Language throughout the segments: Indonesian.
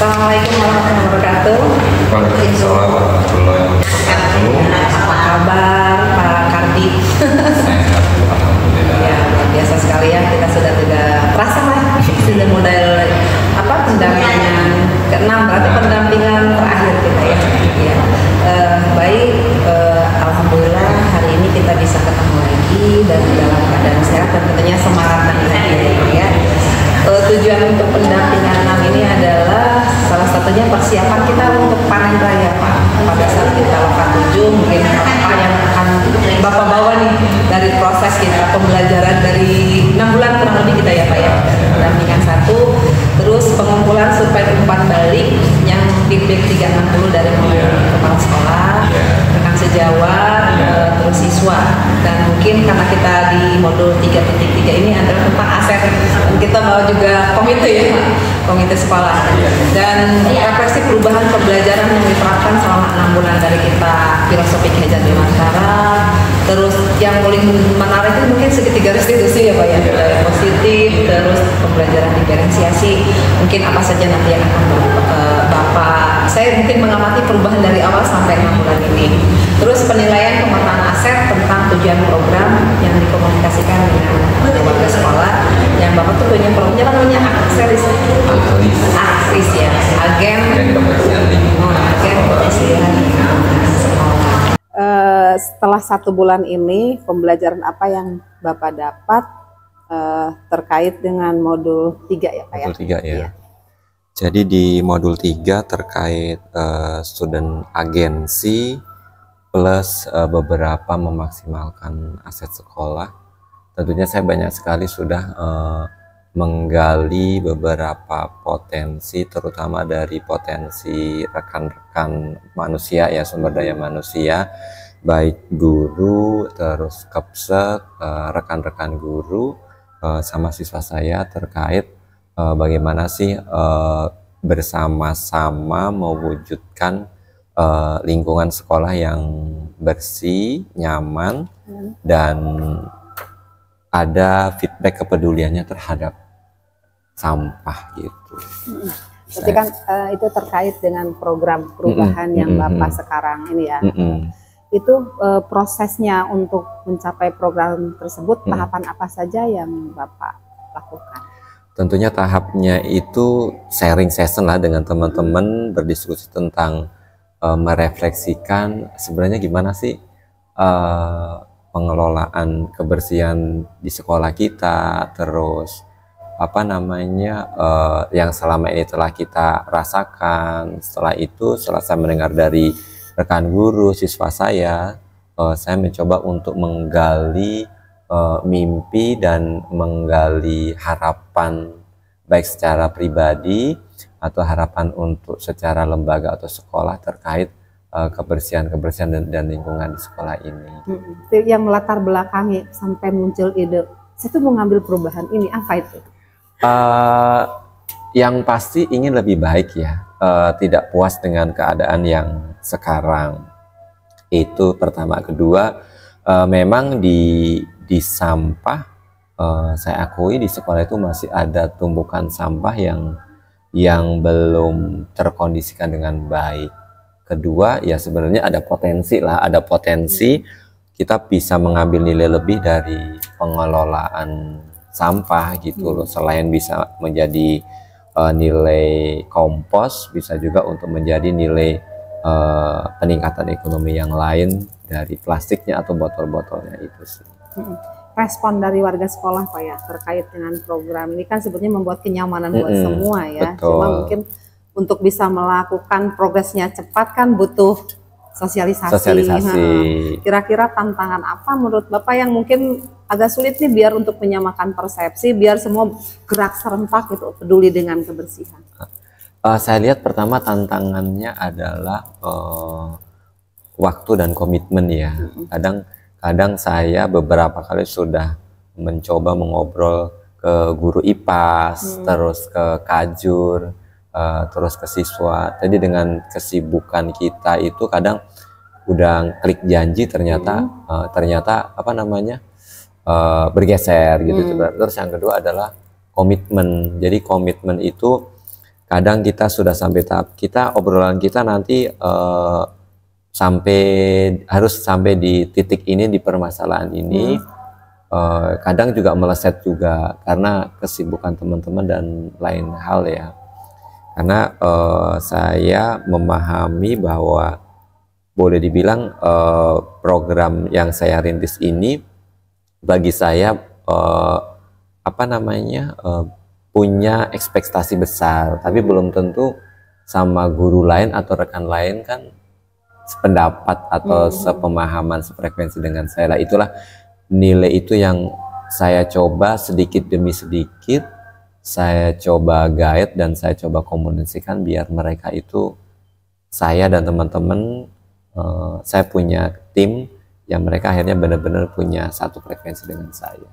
Assalamualaikum warahmatullahi wabarakatuh. Waalaikumsalam warahmatullahi wabarakatuh. Apa kabar Pak Kardi? Sehat, alhamdulillah. Ya, luar biasa sekali ya. Kita sudah tidak terasa lah. Sudah model pendampingan ke-6, berarti pendampingan terakhir kita ya. Ya. Baik, alhamdulillah hari ini kita bisa ketemu lagi dan dalam keadaan sehat dan tentunya semangat lagi ya. Tujuan untuk pendampingan 6 ini adalah salah satunya persiapan kita untuk panen raya Pak. Pada saat kita loka 7 mungkin apa yang akan Bapak bawa nih dari proses kita pembelajaran dari 6 bulan kurang lebih kita ya Pak ya. Pendampingan 1, terus pengumpulan survei umpan balik yang feedback 360 dari mulai kepala sekolah, rekan sejawat, terus siswa, dan mungkin karena kita di modul 3.3 ini adalah tentang aset, dan kita bawa juga komite ya Pak, komite sekolah, dan refleksi perubahan pembelajaran yang diterapkan selama 6 bulan dari kita filosofi Ki Hajar Dewantara. Terus yang paling menarik itu mungkin segitiga restitusi ya Pak ya, positif, terus pembelajaran diferensiasi, mungkin apa saja nanti yang akan Bapak, saya mungkin mengamati perubahan dari awal sampai 6 bulan ini. Terus penilaian pemetaan aset tentang tujuan program yang dikomunikasikan dengan warga sekolah, yang Bapak tuh punya programnya apa namanya? Akris ya, agen kebersihan lingkungan. agen kebersihan sekolah. Setelah 1 bulan ini, pembelajaran apa yang Bapak dapat terkait dengan modul 3 ya Pak ya? Modul 3 ya. Iya. Jadi di modul 3 terkait student agensi plus beberapa memaksimalkan aset sekolah. Tentunya saya banyak sekali sudah menggali beberapa potensi, terutama dari potensi rekan-rekan manusia ya, sumber daya manusia, baik guru, terus Kepsek, rekan-rekan guru, sama siswa saya terkait bagaimana sih bersama-sama mewujudkan lingkungan sekolah yang bersih, nyaman, dan ada feedback kepeduliannya terhadap sampah gitu. Berarti kan itu terkait dengan program perubahan yang Bapak sekarang ini ya. Itu prosesnya untuk mencapai program tersebut, tahapan apa saja yang Bapak lakukan? Tentunya tahapnya itu sharing session lah dengan teman-teman, berdiskusi tentang merefleksikan sebenarnya gimana sih pengelolaan kebersihan di sekolah kita, terus apa namanya yang selama ini telah kita rasakan. Setelah itu, setelah saya mendengar dari rekan guru, siswa saya mencoba untuk menggali mimpi dan menggali harapan baik secara pribadi atau harapan untuk secara lembaga atau sekolah terkait kebersihan dan lingkungan di sekolah ini. Yang melatar belakangi sampai muncul ide, saya tuh mau ngambil perubahan ini, apa itu? Yang pasti ingin lebih baik ya, tidak puas dengan keadaan yang sekarang. Itu pertama. Kedua, memang di sampah, saya akui di sekolah itu masih ada tumpukan sampah yang belum terkondisikan dengan baik. Kedua, ya sebenarnya ada potensi kita bisa mengambil nilai lebih dari pengelolaan sampah gitu loh. Selain bisa menjadi nilai kompos, bisa juga untuk menjadi nilai peningkatan ekonomi yang lain dari plastiknya atau botol-botolnya itu sih. Respon dari warga sekolah Pak ya terkait dengan program ini kan sebetulnya membuat kenyamanan buat semua ya. Betul. Cuma mungkin untuk bisa melakukan progresnya cepat kan butuh sosialisasi. Kira-kira tantangan apa menurut Bapak yang mungkin agak sulit nih biar untuk menyamakan persepsi, biar semua gerak serentak gitu, peduli dengan kebersihan? Saya lihat pertama tantangannya adalah waktu dan komitmen ya. Kadang saya beberapa kali sudah mencoba mengobrol ke guru IPAS, terus ke Kajur, terus ke siswa. Jadi dengan kesibukan kita itu kadang udah klik janji ternyata apa namanya bergeser gitu. Terus yang kedua adalah komitmen. Jadi komitmen itu kadang kita sudah sampai tahap kita obrolan kita nanti harus sampai di titik ini, di permasalahan ini. Kadang juga meleset juga karena kesibukan teman-teman dan lain hal ya. Karena saya memahami bahwa boleh dibilang program yang saya rintis ini bagi saya punya ekspektasi besar, tapi belum tentu sama guru lain atau rekan lain kan sependapat atau sepemahaman, sefrekuensi dengan saya. Lah itulah nilai itu yang saya coba sedikit demi sedikit, saya coba guide dan saya coba komunikasikan biar mereka itu, saya dan teman-teman, saya punya tim yang mereka akhirnya benar-benar punya satu frekuensi dengan saya.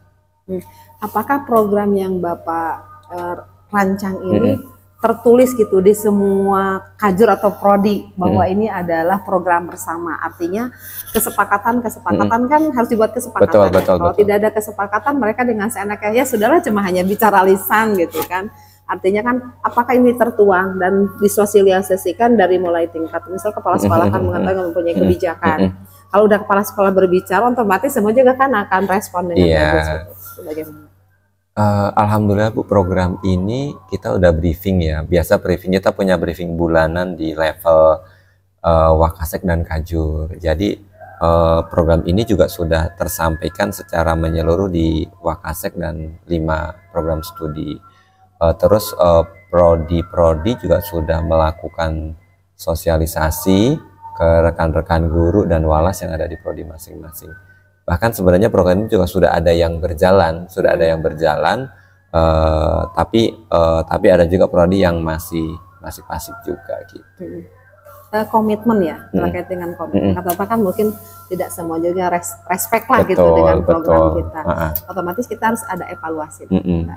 Apakah program yang Bapak rancang ini tertulis gitu di semua kajur atau prodi bahwa ini adalah program bersama? Artinya kesepakatan kan harus dibuat kesepakatan. Kalau tidak ada kesepakatan, mereka dengan seenaknya ya sudahlah, cuma hanya bicara lisan gitu kan. Artinya kan apakah ini tertuang dan disosialisasikan dari mulai tingkat, misal kepala sekolah kan mengatakan mempunyai kebijakan. Kalau udah kepala sekolah berbicara, otomatis semua juga kan akan respon dengan bagus. Bagaimana? Alhamdulillah Bu, program ini kita udah briefing ya. Biasa briefing kita punya briefing bulanan di level Wakasek dan Kajur. Jadi program ini juga sudah tersampaikan secara menyeluruh di Wakasek dan 5 program studi. Terus prodi-prodi juga sudah melakukan sosialisasi ke rekan-rekan guru dan walas yang ada di prodi masing-masing. Bahkan sebenarnya program ini juga sudah ada yang berjalan, tapi ada juga prodi yang masih pasif juga gitu. Komitmen ya, terkait dengan komitmen. Kata kan mungkin tidak semua juga respect lah gitu dengan program kita. Otomatis kita harus ada evaluasi.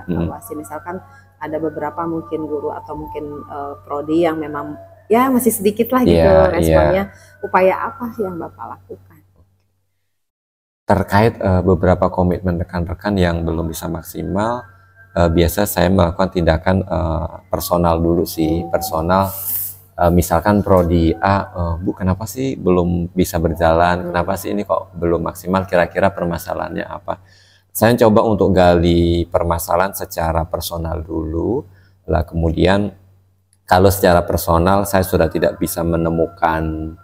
Evaluasi misalkan ada beberapa mungkin guru atau mungkin prodi yang memang ya masih sedikit lah gitu responnya. Upaya apa yang Bapak lakukan? Terkait beberapa komitmen rekan-rekan yang belum bisa maksimal, biasa saya melakukan tindakan personal dulu sih. Personal, misalkan prodi A, Bu kenapa sih belum bisa berjalan, kenapa sih ini kok belum maksimal, kira-kira permasalahannya apa. Saya coba untuk gali permasalahan secara personal dulu, lah kemudian kalau secara personal saya sudah tidak bisa menemukan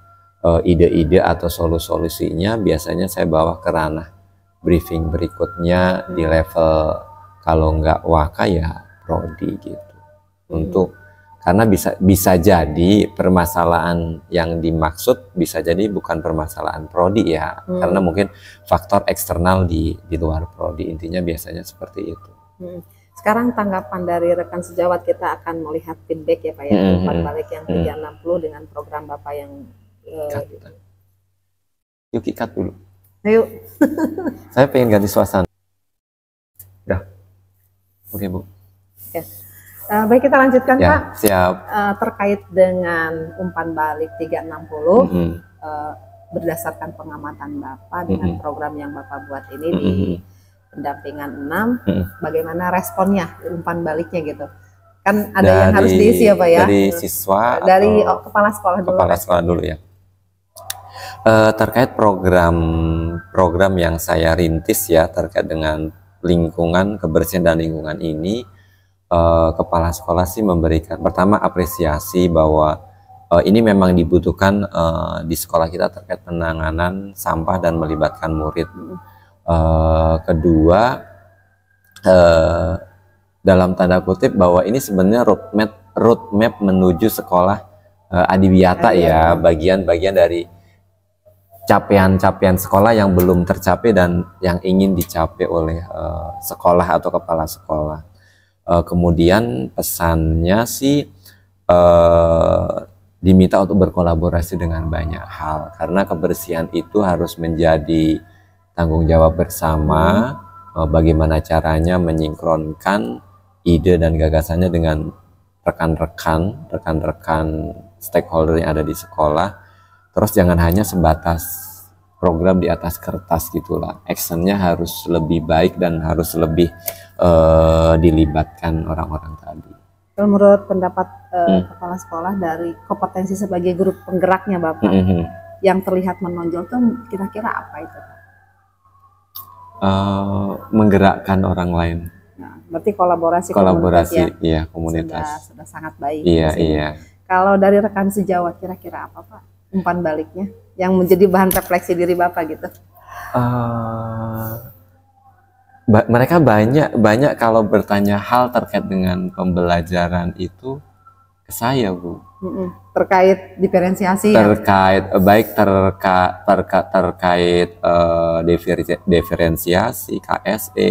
ide-ide atau solusinya, biasanya saya bawa ke ranah briefing berikutnya di level kalau nggak waka ya prodi gitu. Karena bisa jadi permasalahan yang dimaksud bisa jadi bukan permasalahan prodi ya, karena mungkin faktor eksternal di luar prodi, intinya biasanya seperti itu. Sekarang tanggapan dari rekan sejawat, kita akan melihat feedback ya Pak ya, umpan balik yang 360 dengan program Bapak yang yuk cut dulu. Ayo. Saya pengen ganti suasana. Udah. Oke Bu. Oke. Baik, kita lanjutkan ya, Pak. Siap. Terkait dengan umpan balik 360, berdasarkan pengamatan Bapak dengan program yang Bapak buat ini di pendampingan 6, bagaimana responnya, umpan baliknya gitu? Kan ada yang harus diisi ya Pak ya? Dari siswa? Dari kepala sekolah dulu. Kepala sekolah dulu ya. Terkait program yang saya rintis ya, terkait dengan lingkungan, kebersihan dan lingkungan ini, kepala sekolah sih memberikan pertama apresiasi bahwa ini memang dibutuhkan di sekolah kita terkait penanganan sampah dan melibatkan murid. Kedua, dalam tanda kutip bahwa ini sebenarnya roadmap menuju sekolah adiwiyata ya, bagian-bagian dari capaian-capaian sekolah yang belum tercapai dan yang ingin dicapai oleh sekolah atau kepala sekolah. Kemudian pesannya sih diminta untuk berkolaborasi dengan banyak hal, karena kebersihan itu harus menjadi tanggung jawab bersama. Bagaimana caranya menyinkronkan ide dan gagasannya dengan rekan-rekan stakeholder yang ada di sekolah. Terus jangan hanya sebatas program di atas kertas gitulah, actionnya harus lebih baik dan harus lebih dilibatkan orang-orang tadi. Kalau menurut pendapat kepala sekolah dari kompetensi sebagai guru penggeraknya Bapak, yang terlihat menonjol tuh kira-kira apa itu? Menggerakkan orang lain. Nah, berarti kolaborasi Kolaborasi, iya, komunitas. Sudah sangat baik. Iya, di sini. iya. Kalau dari rekan sejawat kira-kira apa Pak umpan baliknya yang menjadi bahan refleksi diri Bapak gitu? Mereka banyak kalau bertanya hal terkait dengan pembelajaran itu ke saya, Bu. Terkait diferensiasi terkait terkait diferensiasi KSE.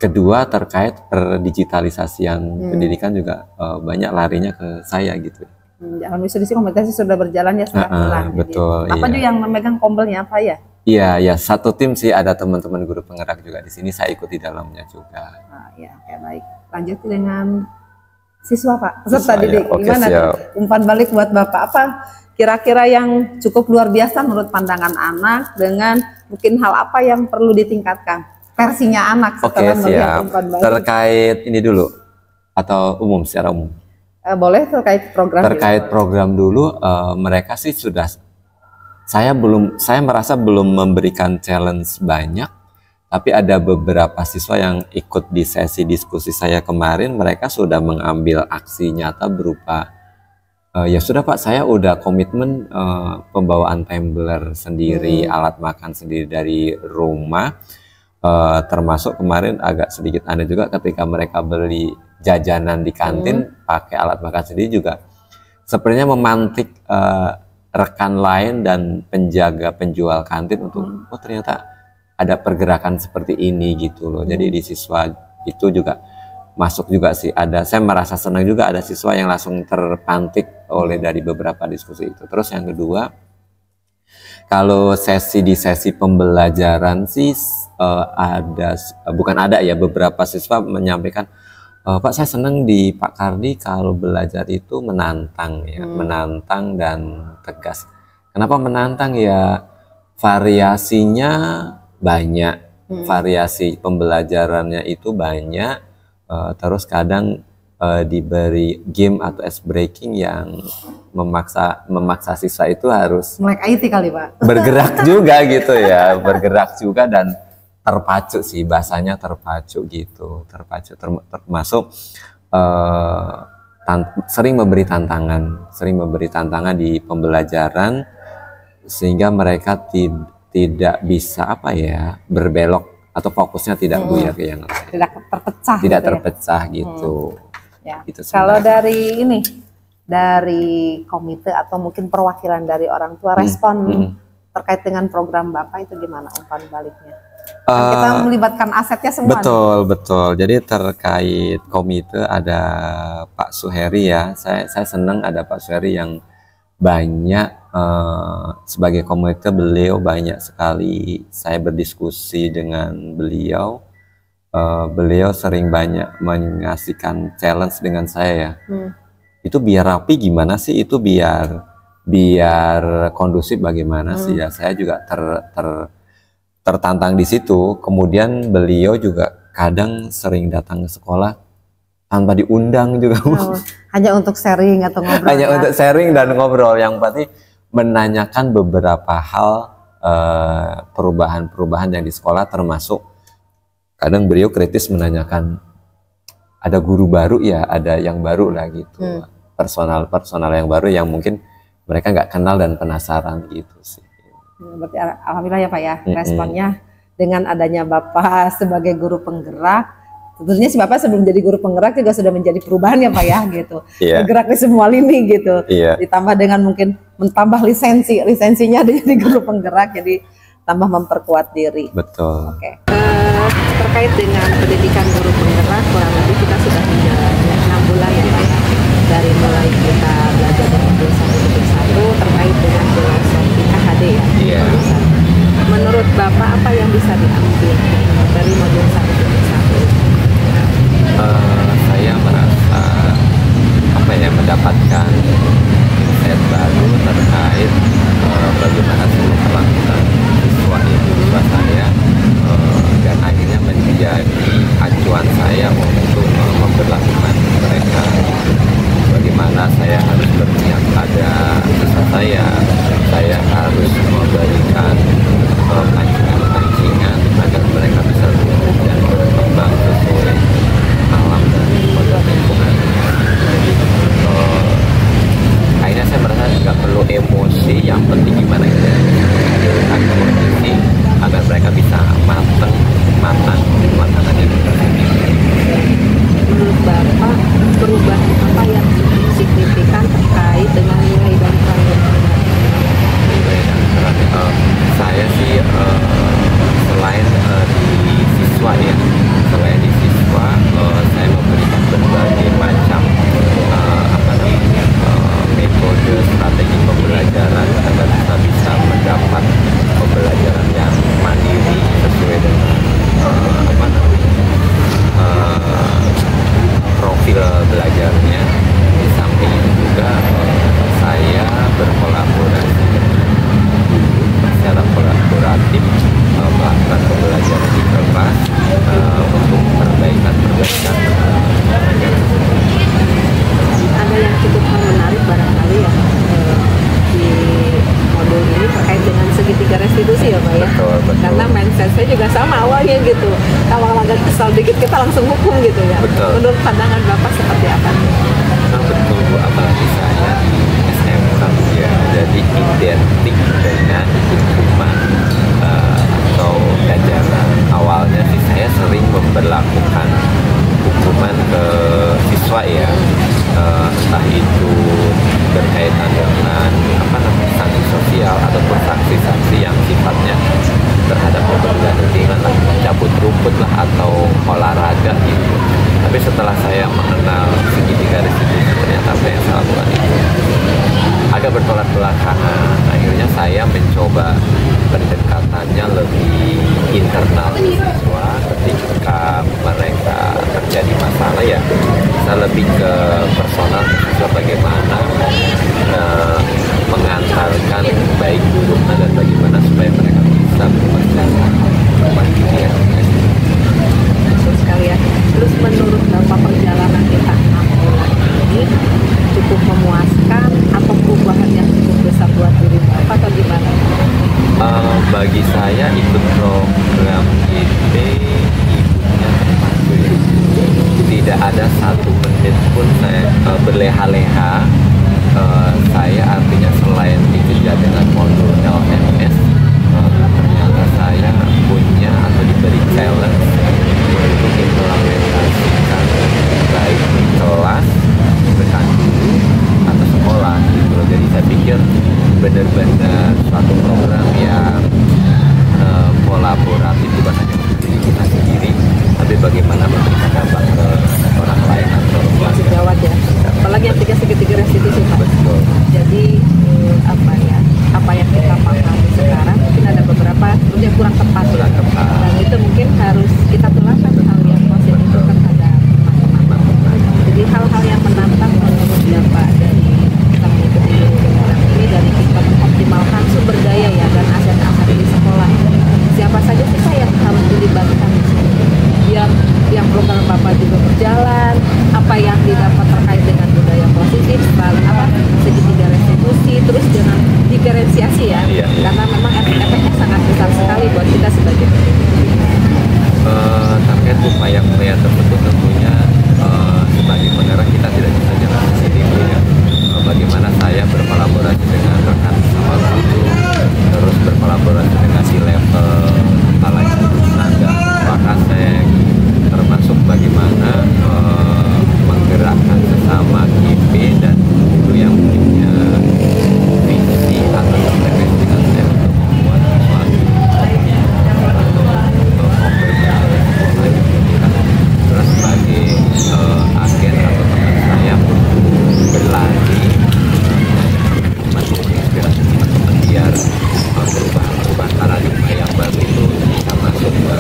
Kedua terkait digitalisasian pendidikan juga banyak larinya ke saya gitu. Dalam diskusi kompetensi sudah berjalan ya sekarang. Betul. Apa juga yang memegang kombelnya apa ya? Iya, ya satu tim sih, ada teman-teman guru penggerak juga di sini, saya ikut di dalamnya juga. Ya, oke, baik. Lanjut dengan siswa Pak, peserta didik. Oke, gimana siap. tuh? Umpan balik buat Bapak apa kira-kira yang cukup luar biasa menurut pandangan anak, dengan mungkin hal apa yang perlu ditingkatkan versinya anak setelah melihat umpan balik? Terkait ini dulu atau umum, secara umum? Boleh terkait program. Terkait program dulu, mereka sih sudah, saya merasa belum memberikan challenge banyak, tapi ada beberapa siswa yang ikut di sesi diskusi saya kemarin, mereka sudah mengambil aksi nyata berupa ya sudah Pak, saya udah komitmen pembawaan tumbler sendiri, alat makan sendiri dari rumah, termasuk kemarin agak sedikit aneh juga ketika mereka beli jajanan di kantin pakai alat makan sendiri juga sebenarnya memantik rekan lain dan penjual kantin untuk oh ternyata ada pergerakan seperti ini gitu loh. Jadi di siswa itu juga masuk juga sih, saya merasa senang juga ada siswa yang langsung terpantik oleh dari beberapa diskusi itu. Terus yang kedua, kalau di sesi pembelajaran sih beberapa siswa menyampaikan, Pak, saya senang di Pak Kardi kalau belajar itu menantang ya, menantang dan tegas. Kenapa menantang ya? Variasinya banyak, variasi pembelajarannya itu banyak. Terus kadang diberi game atau ice breaking yang memaksa siswa itu harus melek IT kali Pak. Bergerak juga gitu ya, bergerak juga dan terpacu sih, bahasanya terpacu gitu, termasuk sering memberi tantangan di pembelajaran sehingga mereka tidak bisa berbelok atau fokusnya tidak buyar ke yang lain, tidak terpecah gitu. Ya. Itu kalau dari komite atau mungkin perwakilan dari orang tua respon terkait dengan program Bapak itu gimana umpan baliknya? Kita melibatkan asetnya semua. Betul. Jadi terkait komite ada Pak Suheri ya. Saya senang ada Pak Suheri yang banyak sebagai komite, beliau banyak sekali saya berdiskusi dengan beliau. Beliau sering banyak mengasihkan challenge dengan saya ya. Itu biar rapi gimana sih? Itu biar kondusif bagaimana sih ya? Saya juga tertantang di situ. Kemudian beliau juga kadang sering datang ke sekolah tanpa diundang juga. Hanya untuk sharing atau ngobrol. Hanya untuk sharing dan ngobrol. Yang pasti menanyakan beberapa hal perubahan-perubahan yang di sekolah, termasuk kadang beliau kritis menanyakan ada guru baru ya, ada yang baru lah gitu. Personal yang baru yang mungkin mereka nggak kenal dan penasaran gitu sih. Berarti alhamdulillah ya Pak ya, responnya dengan adanya Bapak sebagai guru penggerak. Tentunya si Bapak sebelum jadi guru penggerak juga sudah menjadi perubahan ya Pak ya gitu. Bergerak di semua lini gitu. Ditambah dengan mungkin mentambah lisensinya jadi guru penggerak, jadi tambah memperkuat diri. Betul. Oke. Terkait dengan pendidikan guru penggerak, kurang lebih kita sudah menjalannya 6 bulan ya Pak. Dari mulai kita belajar dari modul 1 terkait dengan filosofi KHD ya. Menurut Bapak apa yang bisa diambil dari modul 1? Saya merasa mendapatkan insight baru terkait bagaimana seluruh perlakuan siswa saya dan akhirnya menjadi acuan saya untuk memperlakukan mereka, bagaimana saya harus berpihak pada sesama saya harus memberikan pancingan-pancingan agar mereka bisa tumbuh dan berkembang sesuai alam dan kondisi lingkungan. Akhirnya saya merasa nggak perlu emosi, yang penting gimana kita menghadirkan kondisi agar mereka bisa matang matangannya. Menurut Bapak, perubahan apa yang signifikan terkait dengan nilai dan peran? Saya sih selain di siswa ya, saya memberikan berbagai macam metode strategi pembelajaran agar kita bisa mendapat pembelajaran yang mandiri sesuai dengan profil belajarnya. Di samping juga saya berkolaborasi secara kolaboratif melakukan pembelajaran di kelas untuk perbaikan Ada yang cukup menarik barangkali ya di modul ini terkait dengan segitiga restitusi ya Pak ya. Betul. Karena mindset saya juga sama awalnya gitu. Kalau agak kesal dikit kita langsung hukum gitu ya. Betul. Menurut pandangan Bapak seperti apa? Betul Bu, apalagi saya di SMK ya, jadi identik dengan hukuman atau ganjaran. Awalnya sih saya sering memberlakukan hukuman ke siswa ya, entah itu berkaitan dengan sanksi sosial ataupun sanksi yang sifatnya terhadap pemberdayaan lingkungan lah, cabut rumput lah atau olahraga gitu. Tapi setelah saya mengenal segitiga restitusi, ternyata apa yang saya lakukan itu agak bertolak belakangan. Akhirnya saya mencoba pendekatannya lebih internal ke siswa. Ketika mereka terjadi masalah ya, saya lebih ke personal ke siswa, bagaimana mengantarkan baik buruknya dan bagaimana supaya mereka bisa mempersiapkan kemandirian. Betul sekali ya. Terus menurut Bapak perjalanan kita 6 bulan ini cukup memuaskan atau perubahan yang cukup besar buat diri Bapak atau gimana? Bagi saya ikut program GP ibunya terpadu ya. Tidak ada 1 menit pun saya berleha-leha. Saya artinya selain dikejar dengan modul LMS, ternyata saya punya atau diberi challenge untuk implementasikan baik di kelas, rekan guru, atau sekolah gitu. Jadi saya pikir benar-benar suatu program yang kolaboratif, bukan hanya untuk diri kita sendiri, tapi bagaimana memberikan dampak ke orang lain atau Masih gawat ya. Apalagi yang segitiga restitusi Pak. betul. Jadi apa yang kita pahami sekarang mungkin ada beberapa yang kurang tepat ya. Kurang tepat. Dan itu mungkin harus kita tularkan hal yang positif itu terhadap teman-teman. Jadi hal-hal yang menantang menurut Bapak dari kita mengikuti program ini, dari kita mengoptimalkan sumber daya ya dan aset-aset di sekolah. Siapa saja sih Pak yang harus dilibatkan di sini? Biar program Bapak juga berjalan, apa yang didapat terkait dengan budaya positif, segitiga restitusi, terus dengan diferensiasi ya, Iya. karena memang efek-efeknya sangat besar sekali buat kita sebagai pendidik. Terkait upaya-upaya tersebut tentunya sebagai penggerak kita tidak bisa jalan sendiri ya. Bagaimana saya berkolaborasi dengan rekan sama guru, terus berkolaborasi dengan si level kepala guru tenaga Wakasek, termasuk bagaimana menggerakkan sesama GP dan guru yang punya visi atau terkait dengan saya untuk membuat sesuatu terus sebagai agen atau teman saya berlari masih menginspirasi teman-teman biar perubahan paradigma yang baru itu bisa masuk ke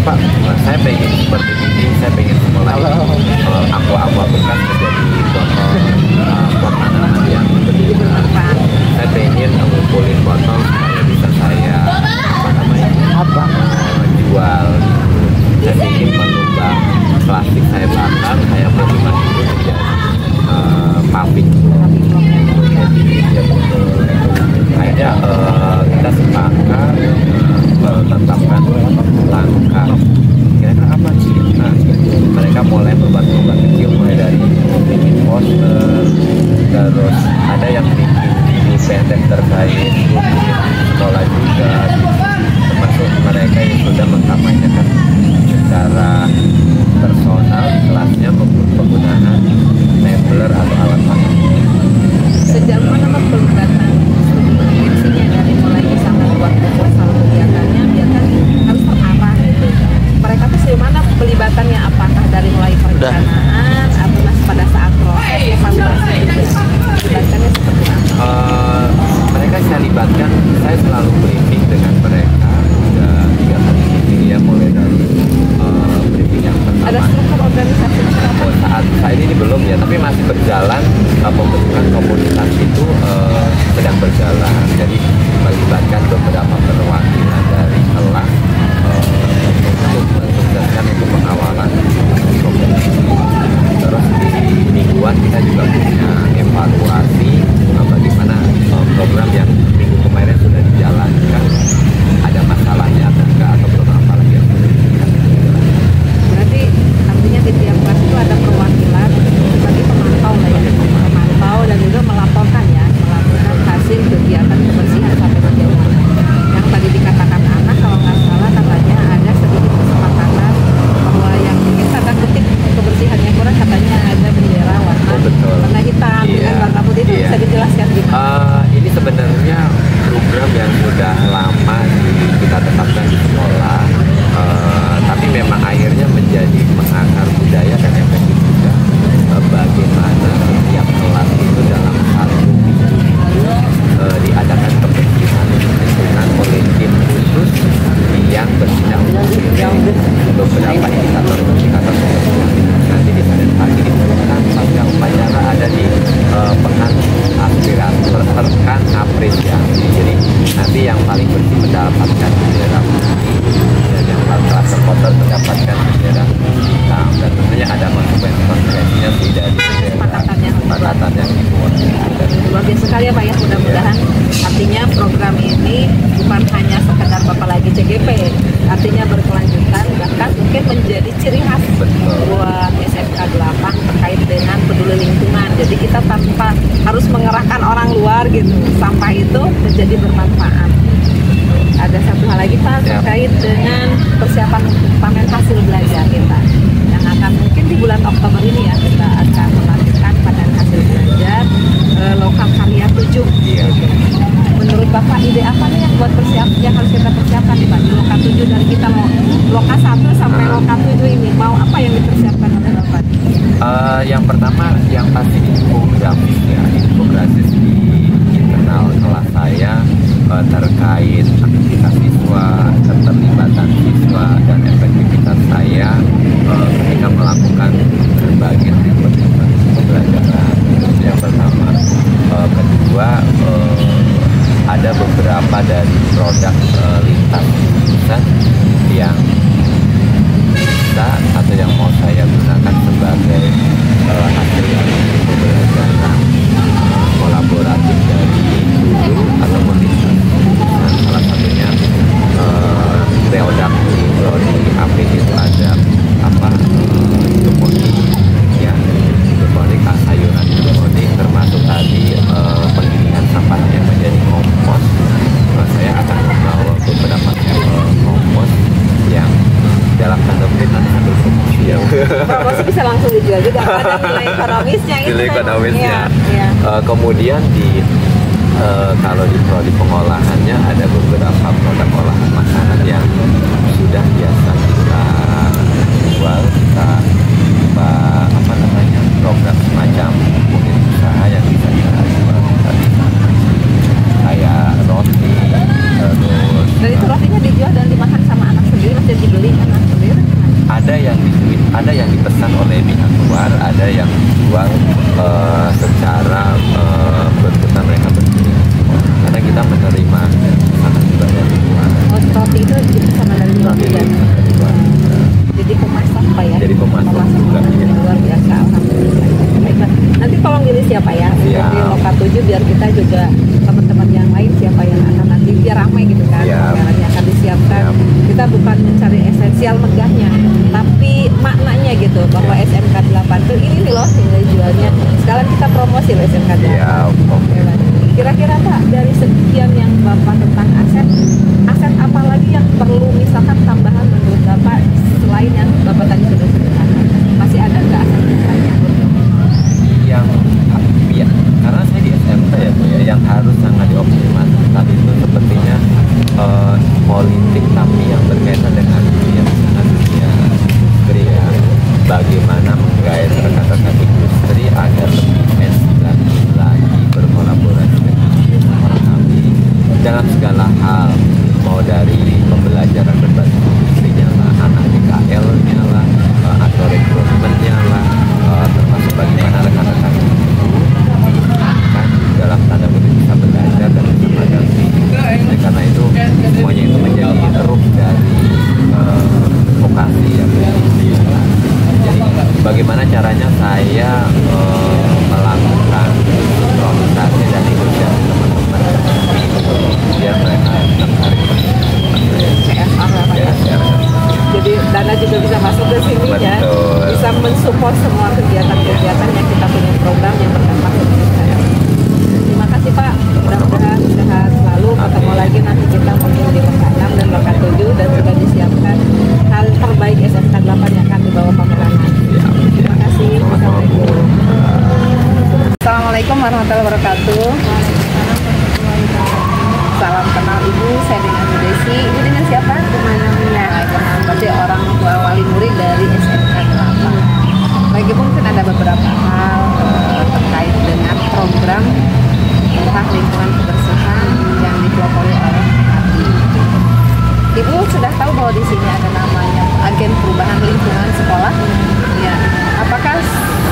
Pak, saya pengen seperti ini, saya pengen sekolah aqua bekas menjadi pot tanaman yang bermanfaat. Saya pengen ngumpulin botol supaya bisa saya jual. Saya ingin mengubah plastik saya bakar, saya berubah itu menjadi pabrik. Kayaknya kita sepakat menetapkan langkah kira-kira apa sih. Nah, mereka mulai berbuat kecil, mulai dari bikin poster, terus ada yang bikin event terkait sekolah juga, termasuk mereka yang sudah mengkampanyekan secara personal kelasnya penggunaan tabler atau alat makan. Sejauh mana Pak pelibatan intinya dari mulai bisa membuat proposal kegiatannya, dia kan harus terarah gitu. Mereka tuh sejauh mana pelibatannya, apakah dari mulai perencanaan atau pada saat proses evaluasi pelibatannya seperti apa? Mereka saya libatkan, saya selalu briefing dengan mereka sudah 3 kali briefing ya, mulai dari briefing yang pertama. Ada struktur organisasi saat ini belum ya, tapi masih berjalan. Pembentukan komunitas itu sedang berjalan, jadi melibatkan beberapa perwakilan dari kelas untuk mensukseskan untuk pengawalan komunitas. Terus di mingguan kita juga punya evaluasi bagaimana program yang minggu kemarin sudah dijalankan, ada masalahnya atau belum apa lagi yang perlu dilakukan. Berarti artinya di tiap kelas itu ada perwakilan sebagai pemantau lah ya, pemantau dan juga melaporkan hasil kegiatan kebersihan sampai sejauh mana. Yang tadi dikatakan anak, kalau nggak salah katanya ada sedikit kesepakatan bahwa yang mungkin tanda kutip kebersihannya kurang, katanya ada bendera warna hitam dengan warna putih, itu bisa dijelaskan gimana? Ini sebenarnya program yang sudah lama kita tetapkan di sekolah, tapi memang akhirnya menjadi mengakar budaya dan efektif juga. Bagaimana setiap kelas itu dalam satu minggu diadakan kebersihan lingkungan oleh tim khusus yang bertanggung jawab beberapa indikator kebersihan. Nanti di Senin pagi diturunkan, pasca upacara ada di pekan aspirasi, pekan apresiasi. Jadi nanti yang paling bersih mendapatkan bendera putih dan yang kelas terkotor mendapatkan bendera hitam, dan tentunya ada konsekuensinya tidak di kesepakatan yang dibuat. Luar biasa sekali ya Pak ya, mudah-mudahan artinya program ini bukan hanya sekedar Bapak lagi CGP, artinya berkelanjutan, bahkan mungkin menjadi ciri khas buat SMK 8 terkait dengan peduli lingkungan. Jadi kita tanpa harus mengerahkan orang luar gitu, sampah itu menjadi bermanfaat. Ada satu hal lagi Pak terkait dengan persiapan untuk panen hasil belajar kita yang akan mungkin di bulan Oktober ini ya, kita akan melakukan panen hasil belajar lokal karya 7. Menurut Bapak ide apa nih yang buat yang harus kita persiapkan nih Pak di Loka 7 dari kita Loka 1 sampai Loka 7 ini, mau apa yang dipersiapkan oleh Bapak? Yang pertama yang pasti infografis ya, infografis di internal kelas saya terkait aktivitas siswa, keterlibatan siswa dan efektivitas saya ketika melakukan berbagai kegiatan pembelajaran. Yang pertama, kedua ada beberapa dari produk lintas jurusan yang bisa atau yang mau saya gunakan sebagai hasil dari pembelajaran kolaboratif dari guru ataupun lintas jurusan. Salah satunya produk di prodi APD itu ada hidroponik ya, hidroponik sayuran hidroponik, termasuk tadi penggilingan sampahnya menjadi kompos. Saya akan membawa beberapa kompos yang dalam tanda kutip nanti ambil promosi ya. Promosi bisa langsung dijual juga, ada nilai ekonomisnya itu. Nilai ekonomisnya. Ya. Kemudian kalau di prodi pengolahannya ada beberapa produk olahan makanan yang sudah biasa kita jual, kita program semacam mungkin usaha yang bisa kita jual kayak roti, terus. Dan itu rotinya dijual dan dimakan sama anak sendiri, masih dibeli kan? setuju biar kita juga teman-teman yang lain siapa yang akan nanti biar ramai gitu kan, anggarannya akan disiapkan. Kita bukan mencari esensial megahnya, tapi maknanya gitu bahwa SMK 8 tuh ini nih loh nilai jualnya. Sekarang kita promosi loh SMK 8. Kira-kira Pak, dari sekian yang Bapak tentang aset apa lagi yang perlu misalkan tambahan menurut Bapak selain yang Bapak tadi sudah sebutkan? Masih ada nggak aset lainnya? Yang ya, karena saya di SMK ya Bu ya, yang harus sangat dioptimalkan itu sepertinya politik, tapi yang berkaitan dengan dunia industri ya, bagaimana menggait rekan-rekan industri agar lebih lagi berkolaborasi dengan kami dalam segala hal, mau dari pembelajaran berbasis industrinya lah, anak PKL-nya lah, atau rekrutmennya lah, termasuk bagaimana rekan-rekan itu kan dalam tanda kutip bisa belajar dan bisa mengerti. Karena itu semuanya itu menjadi ruh dari vokasi yang jadi bagaimana caranya saya melakukan improvisasi dan negosiasi teman-teman biar mereka tertarik jadi dana juga bisa masuk ke sini ya, bisa mensupport semua kegiatan-kegiatan yang kita punya program yang berdampak untuk kita. Terima kasih Pak, mudah-mudahan sehat selalu, ketemu lagi nanti kita mungkin di Loka 6 dan Loka 7 dan sudah disiapkan hal terbaik SMK 8 yang akan dibawa pemerangan. Terima kasih. Assalamualaikum warahmatullahi wabarakatuh. Salam kenal Ibu, saya dengan Bu Desi. Ibu dengan siapa? Berarti orang tua wali murid dari SMK 8. Lagi mungkin ada beberapa hal terkait dengan program tentang lingkungan kebersihan yang dipelopori oleh HADI. Ibu sudah tahu bahwa di sini ada namanya agen perubahan lingkungan sekolah. Ya, apakah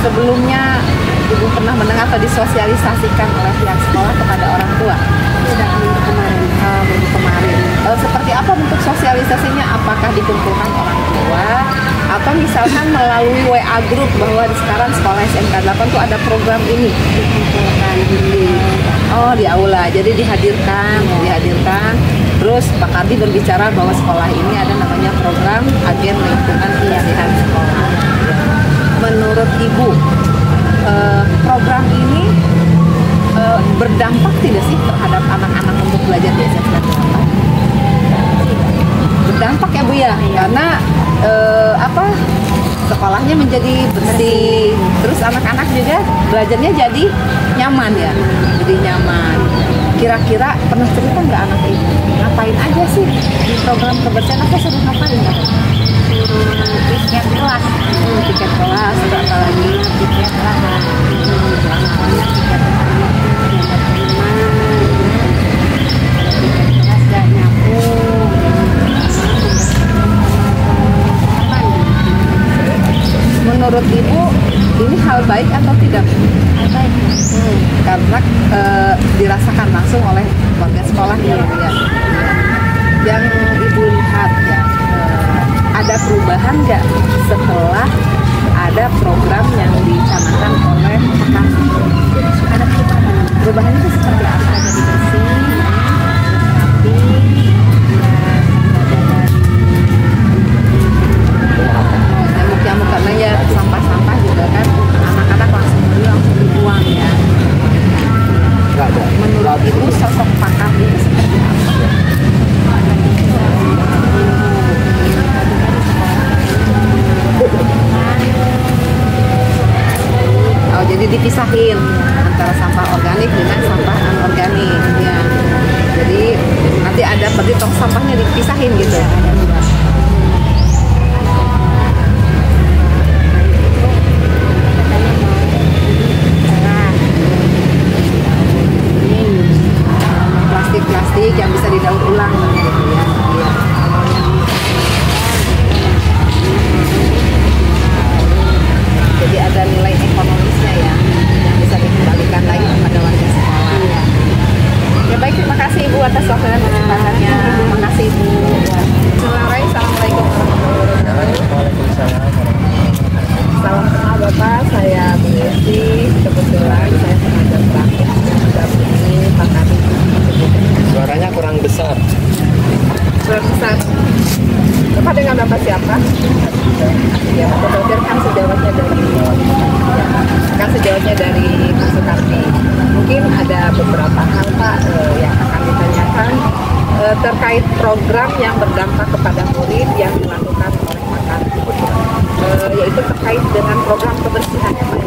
sebelumnya Ibu pernah mendengar atau disosialisasikan oleh pihak sekolah kepada orang tua? Tidak, minggu kemarin. Minggu kemarin. Seperti apa bentuk sosialisasinya? Apakah dikumpulkan orang tua atau misalkan melalui WA group bahwa sekarang sekolah SMK 8 itu ada program ini? Dikumpulkan di aula. Jadi dihadirkan. Terus Pak Kardi berbicara bahwa sekolah ini ada namanya program agen lingkungan kebersihan sekolah. Menurut Ibu, program ini berdampak tidak sih terhadap anak-anak untuk belajar di SMK 8? Berdampak ya Bu ya, karena sekolahnya menjadi bersih, terus anak-anak juga belajarnya jadi nyaman ya, jadi nyaman. Kira-kira pernah cerita nggak anak Ibu ngapain aja sih di program kebersihan? Apa suruh ngapain nggak? Tiket kelas, tiket kelas, apa lagi? Tiket kelas, tiket dan nyapu. Menurut Ibu ini hal baik atau tidak? Hal baik. Karena dirasakan langsung oleh warga sekolah ya. Yang Ibu lihat ya, ada perubahan nggak setelah ada program yang dicanangkan oleh Pak? Ada perubahan. Perubahan itu seperti apa? Jadi bersih, rapi, nyamuk karena ya sampah-sampah juga kan anak-anak langsung dibuang ya. Menurut Ibu sosok Pak Kardi itu seperti apa? Oh, jadi dipisahin antara sampah organik dengan sampah anorganik ya. Jadi nanti ada pergi tong sampahnya dipisahin gitu. Plastik yang bisa didaur ulang gitu ya. Jadi ada nilai ekonomisnya ya yang bisa dikembalikan lagi kepada warga sekolah. Ya baik, terima kasih Ibu atas waktu dan kesempatannya. Terima kasih Ibu. Assalamualaikum warahmatullahi wabarakatuh. Salam kenal Bapak, saya Bu Desi. Kebetulan saya pengajar praktik terkait program yang berdampak kepada murid yang dilakukan oleh pakar, yaitu terkait dengan program kebersihan ya Pak.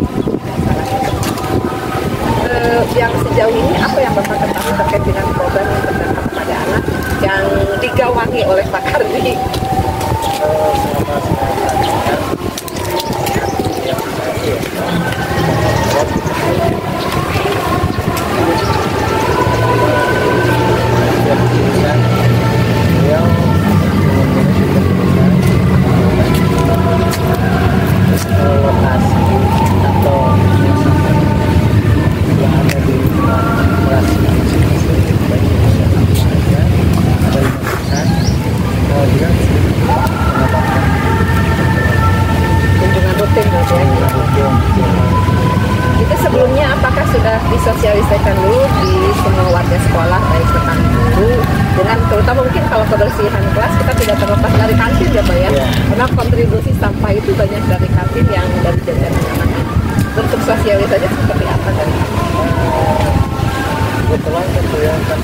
Yang sejauh ini apa yang Bapak ketahui terkait dengan program yang berdampak kepada anak yang digawangi oleh Pak Kardi? Itu sebelumnya apakah sudah disosialisasikan dulu di semua warga sekolah, baik rekan guru, dengan terutama mungkin kalau kebersihan kelas kita tidak terlepas dari kantin ya Pak ya, karena kontribusi sampah itu banyak dari kantin yang dari jajanan anak-anak. Bentuk sosialisasi seperti apa dari kebetulan ya kan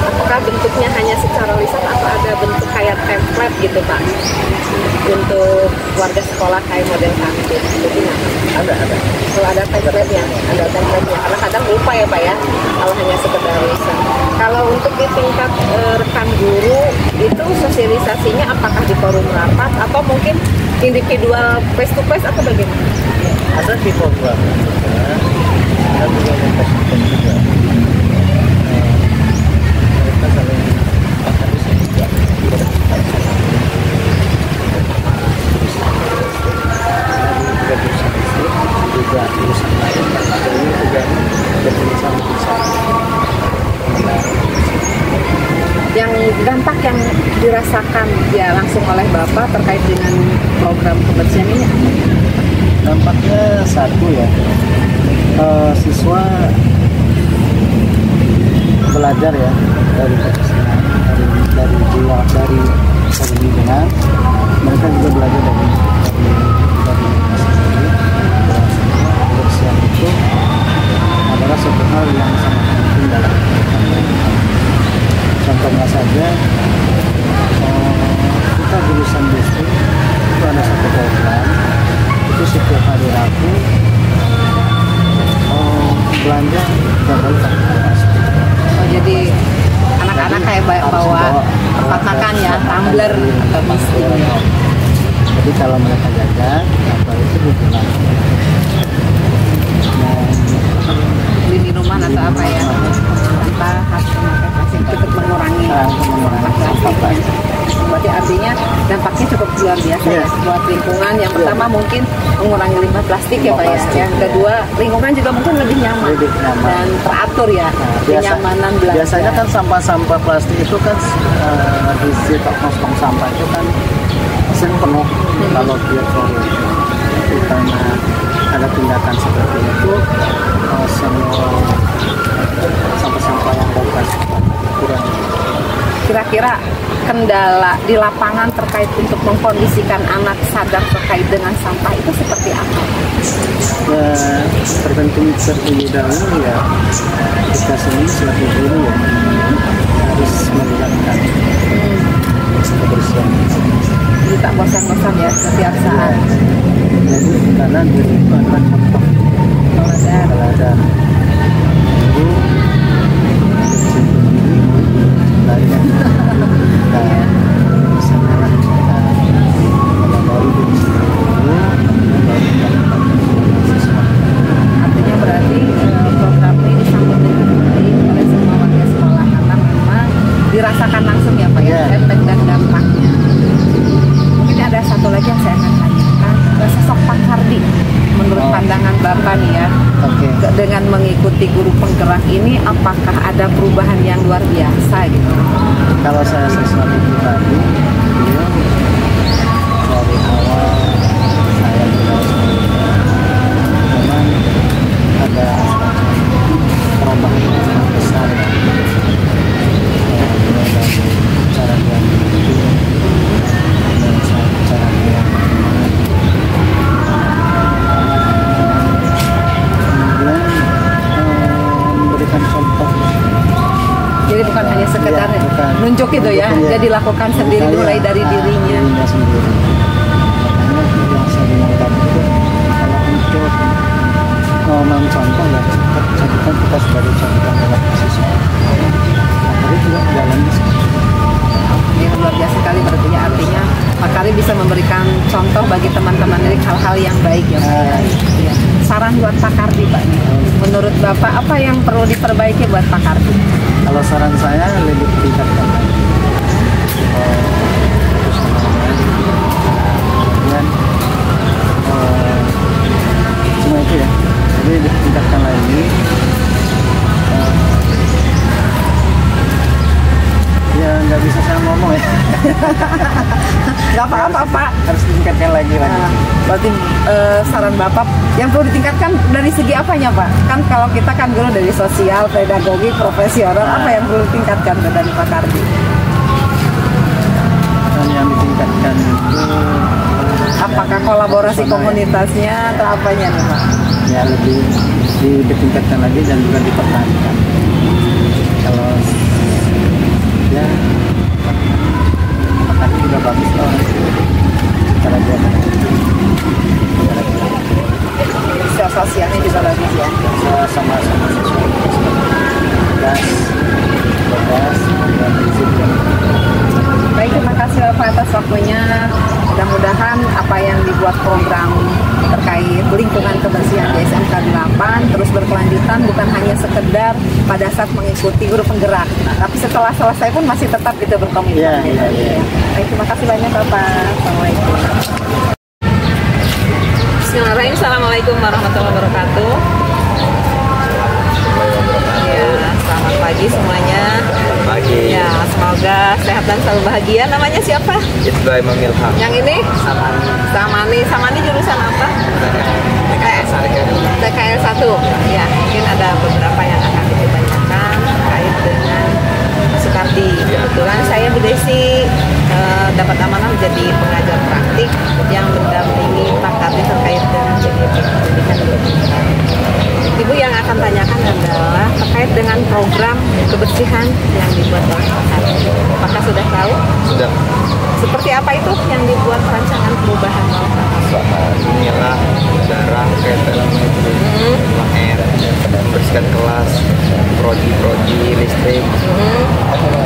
apakah bentuknya hanya secara lisan atau ada bentuk kayak template gitu Pak untuk warga sekolah kayak model kantin? ada Kalau ada template-nya, karena kadang lupa ya Pak ya, kalau hanya sekedar lisan. Kalau untuk di tingkat rekan guru itu sosialisasinya apakah di forum rapat atau mungkin individual face to face atau bagaimana? ada di program dan juga mempersiapkan juga mereka saling akan bisa juga juga urusan lain ini juga bersama Yang dampak yang dirasakan ya langsung oleh Bapak terkait dengan program kebersihan ini apa? dampaknya satu ya, siswa belajar ya dari kebersihan, dari jiwa, dari lingkungan. Mereka juga belajar dari kebersihan itu adalah suatu hal yang sangat penting dalam kehidupan mereka. Contohnya saja, kita jurusan distrik itu ada satu program, itu setiap hari Rabu belanja 3 kali pakai plastik. Oh, jadi anak-anak kayak bawa tempat makan ya, tumbler atau plastik. Jadi kalau mereka jajan, tumbler itu dibuang. Beli minuman atau apa ya, tanpa harus memakai plastik, cukup mengurangi plastik. Berarti artinya dampaknya cukup luar biasa ya buat lingkungan. Yang pertama mungkin mengurangi limbah plastik ya Pak ya. Yang kedua lingkungan juga mungkin lebih nyaman dan teratur ya. Kenyamanan belanja. Biasanya kan sampah-sampah plastik itu kan di tong sampah itu kan sering penuh kalau dia keluar. Karena ada tindakan seperti itu, semua sampah-sampah yang bekas kurang. Kira-kira kendala di lapangan terkait untuk mengkondisikan anak sadar terkait dengan sampah itu seperti apa? Ya, tergantung terlebih dahulu ya, kita sendiri selaku guru ya harus melihatkan kebersihan. Jadi tak bosan-bosan ya setiap saat. Jadi karena diri itu adalah contoh teladan. Guru dari misalnya kita dari diri siswa. Artinya berarti program ini disambut dengan baik oleh semua warga sekolah karena memang dirasakan langsung ya Pak ya, efek dan dampaknya. Mungkin ada satu lagi yang saya akan tanyakan, sosok Pak Kardi menurut pandangan Bapak nih ya, dengan mengikuti guru penggerak ini apakah ada perubahan yang luar biasa gitu? Kalau saya sesuatu pribadi, beliau dari awal saya juga memang Unjuk itu ya, jadi lakukan sendiri, mulai dari dirinya. Sendiri. Makanya yang saya bilang tadi itu kalau untuk mencontoh ya, jadikan kita sebagai contoh dalam siswa. Tapi juga jalannya Ini luar biasa sekali berarti ya, artinya Pak Kari bisa memberikan contoh bagi teman-teman ini hal-hal yang baik ya. Ya. Saran buat Pak Kardi Pak, menurut Bapak apa yang perlu diperbaiki buat Pak Kardi? kalau saran saya lebih tingkatkan lagi. Kemudian semua itu ya, jadi ditingkatkan lagi. Ya nggak bisa saya ngomong ya. Gak apa-apa Pak. Harus ditingkatkan lagi. Berarti saran Bapak yang perlu ditingkatkan dari segi apanya Pak? Kan kalau kita kan guru dari sosial, pedagogi, profesional, apa yang perlu ditingkatkan dari Pak Kardi? Dan yang ditingkatkan itu Apakah kolaborasi komunitasnya atau apanya nih Pak? ya lebih ditingkatkan lagi dan juga dipertahankan. Kalau ya tadi juga bagus loh cara dia Sosialnya juga bagus ya. sama-sama sesuai gas dan izin. Baik, terima kasih Bapak atas waktunya. Mudah-mudahan apa yang dibuat program terkait lingkungan kebersihan di SMK 8 terus berkelanjutan, bukan hanya sekedar pada saat mengikuti guru penggerak, tapi setelah selesai pun masih tetap gitu berkomitmen. Iya. Baik, terima kasih banyak Bapak. Assalamualaikum. Bismillahirrahmanirrahim. Assalamualaikum warahmatullahi wabarakatuh. Ya, selamat pagi semuanya. Pagi. Ya, semoga sehat dan selalu bahagia. Namanya siapa? Ibrahim Milham. Yang ini? Samani jurusan apa? TKL 1. Ya, mungkin ada beberapa yang akan ditanyakan terkait dengan Sukardi. Kebetulan saya Bu Desi dapat amanah menjadi pengajar praktik yang mendampingi Pak Kardi terkait dengan pendidikan guru penggerak. Ibu yang akan tanyakan adalah terkait dengan program kebersihan yang dibuat oleh Pak Kardi. Apakah sudah tahu? Sudah. Seperti apa itu yang dibuat rancangan perubahan oleh Pak Kardi? Inilah darah kayak air, membersihkan kelas, prodi listrik,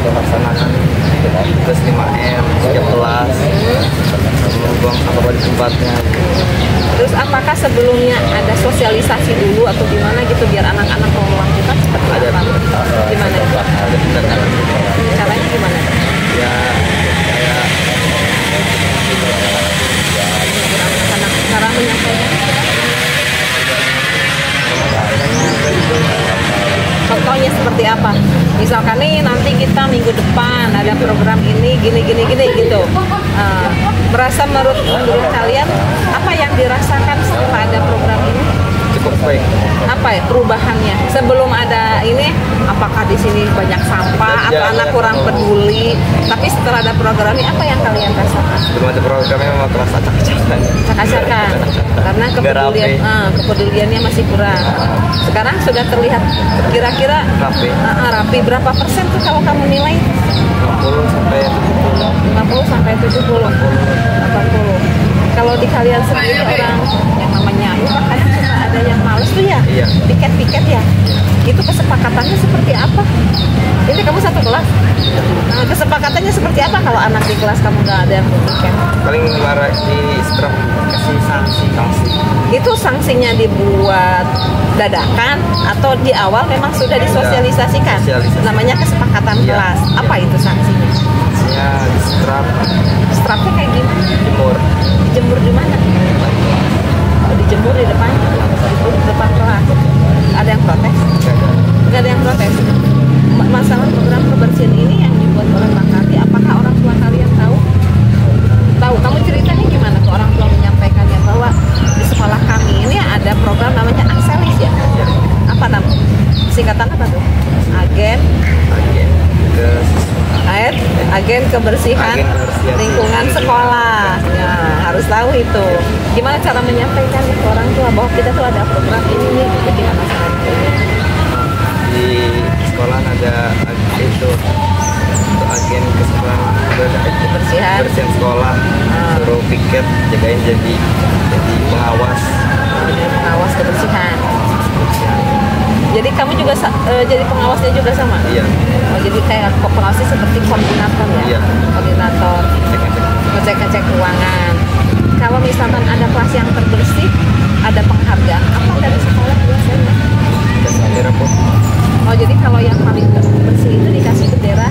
melaksanakan tugas 5R setiap kelas, membuang sampah di tempatnya. Terus apakah sebelumnya ada sosialisasi dulu atau gimana gitu biar anak-anak mau melakukan seperti Ada. apa? Gimana? Ada tindakan. Caranya gimana? Ya kayak Anak cara menyampaikan. Contohnya seperti apa? Misalkan nih nanti kita minggu depan ada program ini gini gitu. Berasa menurut kalian apa yang dirasakan setelah ada program ini? cukup baik. Apa ya perubahannya? Sebelum ada ini, apakah di sini banyak sampah atau anak kurang peduli? Tapi setelah ada program ini, apa yang kalian rasakan? Belum ada programnya memang terasa acak-acakan. Acak-acakan, karena kepeduliannya masih kurang. Sekarang sudah terlihat kira-kira rapi. Berapa persen tuh kalau kamu nilai? 50 sampai 70. 50 sampai 70, 80. Kalau di kalian sendiri orang yang namanya itu kan ada yang males tuh ya, Iya. piket ya. Itu kesepakatannya seperti apa? Ini kamu satu kelas. Nah, kesepakatannya seperti apa kalau anak di kelas kamu nggak ada yang piket? Paling marah di strap kasih sanksi. Itu sanksinya dibuat dadakan atau di awal memang sudah disosialisasikan? Sosialisasi. Namanya kesepakatan Iya. kelas. Apa itu sanksinya? Ya di strap Strapnya kayak gimana? timur. Dijemur di mana? Oh, dijemur di depan kelas. Ada yang protes? Nggak ada yang protes. Masalah program kebersihan ini yang dibuat oleh Pak Kardi, apakah orang tua kalian tahu? Tahu. Kamu ceritanya gimana ke orang tua menyampaikannya bahwa di sekolah kami ini ada program namanya Akselis ya? Apa namanya? Singkatan apa tuh? Agen kebersihan lingkungan sekolah. Ya, harus tahu itu. Gimana cara menyampaikan ke orang tua bahwa kita tuh ada program ini nih, gitu gimana caranya? Di sekolah ada itu agen Kebersihan. kebersihan sekolah, suruh piket jagain jadi pengawas. Jadi pengawas kebersihan. Jadi kamu juga jadi pengawasnya juga sama? Iya. Oh, jadi kayak pengawasnya seperti koordinator ya? Iya. Koordinator. Ngecek ruangan. Kalau misalkan ada kelas yang terbersih, ada penghargaan apa dari sekolah biasanya? Kasih bendera putih. Oh, jadi kalau yang paling bersih itu dikasih bendera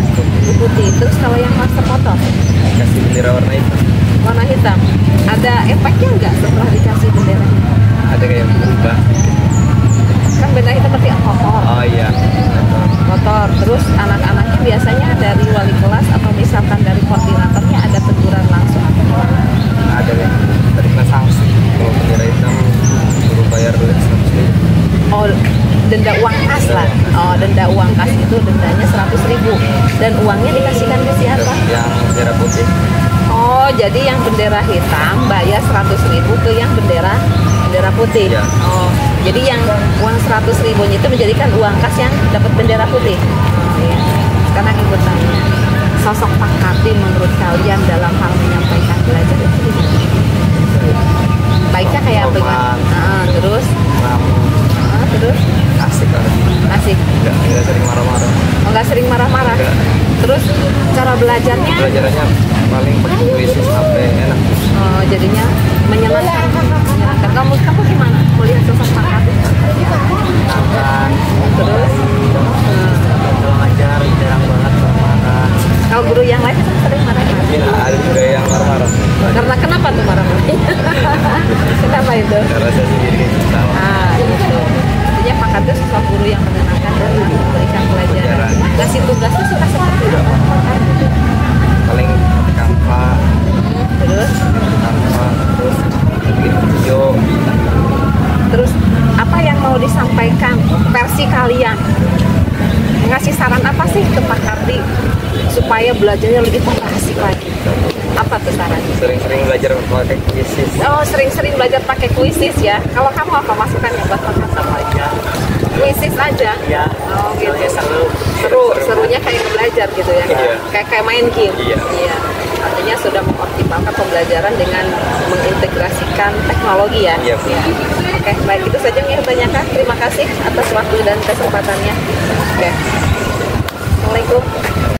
putih. Terus kalau yang kelas terkotor? Kasih bendera warna hitam. Warna hitam. Ada efeknya nggak setelah dikasih bendera? Ada kayak berubah. Kan bendera hitam berarti kotor. Oh iya. Kotor. Terus anak-anaknya biasanya dari wali kelas atau misalkan dari koordinatornya ada teguran langsung atau gimana? Ada ya. Terima sanksi. Kalau bendera hitam suruh bayar dulu 100.000. Oh, denda uang kas lah. Oh, denda uang kas itu dendanya 100.000. Dan uangnya dikasihkan ke siapa? Yang bendera putih. Oh, jadi yang bendera hitam bayar 100.000 ke yang bendera putih. Ya. Oh, jadi yang uang 100.000 itu menjadikan uang kas yang dapat bendera putih. Oh, iya. Sekarang ibu tanya, sosok Pak Kardi menurut kalian dalam hal menyampaikan belajar itu gimana? Baiknya kayak apa? Terus? Terus? Asik kan? Asik. Enggak sering marah-marah. Oh, nggak sering marah-marah. Enggak. Terus cara belajarnya? Belajarannya paling pakai puisi sampai enak. Oh, jadinya menyenangkan. Kamu gimana? Melihat sosok Pak Kardi? Makan. Terus? Kalau ngajar jarang banget marah. Kalau guru yang lain kan sering marah-marah. Ya, ada juga yang marah-marah. Karena kenapa tuh marah-marah? Kenapa itu? Karena saya sendiri salah. Gitu. Artinya Pak Kardi sosok guru yang menyenangkan dan memberikan pelajaran. Ngasih tugasnya suka seperti apa? Paling kanva, Terus? terus bikin video. Terus apa yang mau disampaikan versi kalian? Ngasih saran apa sih ke Pak Kardi supaya belajarnya lebih asik lagi? Apa tuh sarannya? Sering-sering belajar pakai puisi. Oh, sering-sering belajar pakai kuisis ya. Kalau kamu apa masukannya buat Pak Kardi? Sama aja. Kuisis aja? Ya. Oh gitu. Seru. Serunya kayak belajar gitu ya? Iya. Kayak main game? Iya. Artinya sudah mengoptimalkan pembelajaran dengan mengintegrasikan teknologi ya? Iya. Oke, baik itu saja yang ditanyakan. Terima kasih atas waktu dan kesempatannya. Oke. Assalamualaikum.